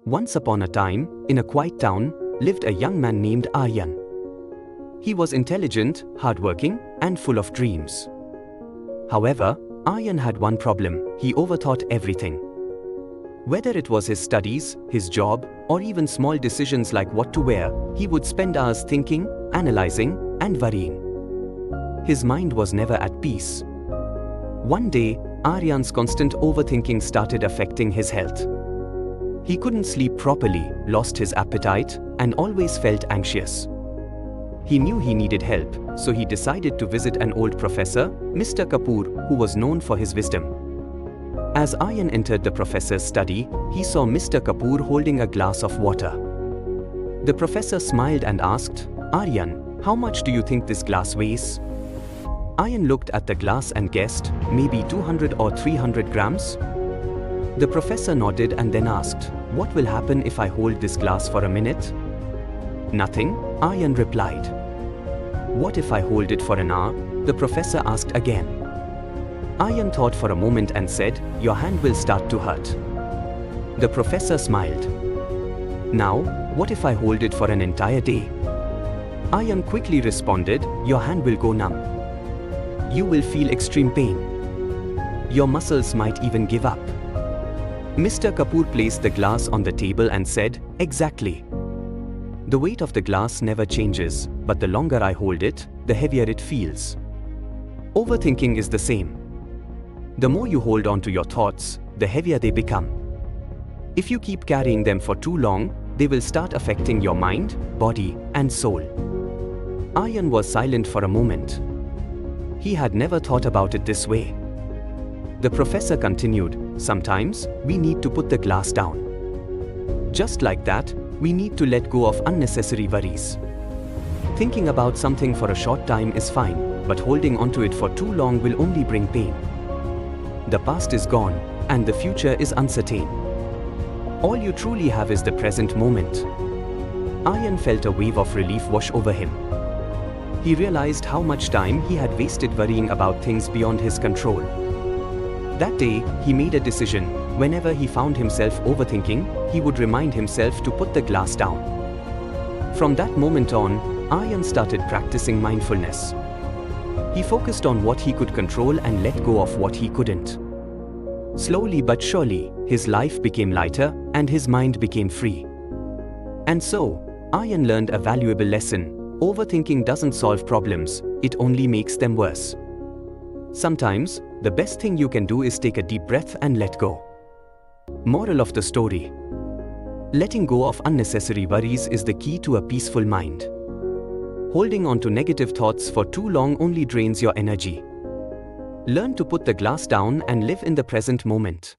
Once upon a time, in a quiet town, lived a young man named Aryan. He was intelligent, hardworking, and full of dreams. However, Aryan had one problem: he overthought everything. Whether it was his studies, his job, or even small decisions like what to wear, he would spend hours thinking, analyzing, and worrying. His mind was never at peace. One day, Aryan's constant overthinking started affecting his health. He couldn't sleep properly, lost his appetite, and always felt anxious. He knew he needed help, so he decided to visit an old professor, Mr. Kapoor, who was known for his wisdom. As Aryan entered the professor's study, he saw Mr. Kapoor holding a glass of water. The professor smiled and asked, "Aryan, how much do you think this glass weighs?" Aryan looked at the glass and guessed, maybe 200 or 300 grams. The professor nodded and then asked, "What will happen if I hold this glass for a minute?" "Nothing," Aryan replied. "What if I hold it for an hour?" the professor asked again. Aryan thought for a moment and said, "Your hand will start to hurt." The professor smiled. "Now, what if I hold it for an entire day?" Aryan quickly responded, "Your hand will go numb. You will feel extreme pain. Your muscles might even give up." Mr. Kapoor placed the glass on the table and said, "Exactly. The weight of the glass never changes, but the longer I hold it, the heavier it feels." Overthinking is the same. The more you hold on to your thoughts, the heavier they become. If you keep carrying them for too long, they will start affecting your mind, body, and soul. Aryan was silent for a moment. He had never thought about it this way. The professor continued, "Sometimes, we need to put the glass down. Just like that, we need to let go of unnecessary worries. Thinking about something for a short time is fine, but holding onto it for too long will only bring pain. The past is gone, and the future is uncertain. All you truly have is the present moment." Aryan felt a wave of relief wash over him. He realized how much time he had wasted worrying about things beyond his control. That day, he made a decision. Whenever he found himself overthinking, he would remind himself to put the glass down. From that moment on, Aryan started practicing mindfulness. He focused on what he could control and let go of what he couldn't. Slowly but surely, his life became lighter and his mind became free. And so, Aryan learned a valuable lesson: overthinking doesn't solve problems, it only makes them worse. Sometimes, the best thing you can do is take a deep breath and let go. Moral of the story: letting go of unnecessary worries is the key to a peaceful mind. Holding on to negative thoughts for too long only drains your energy. Learn to put the glass down and live in the present moment.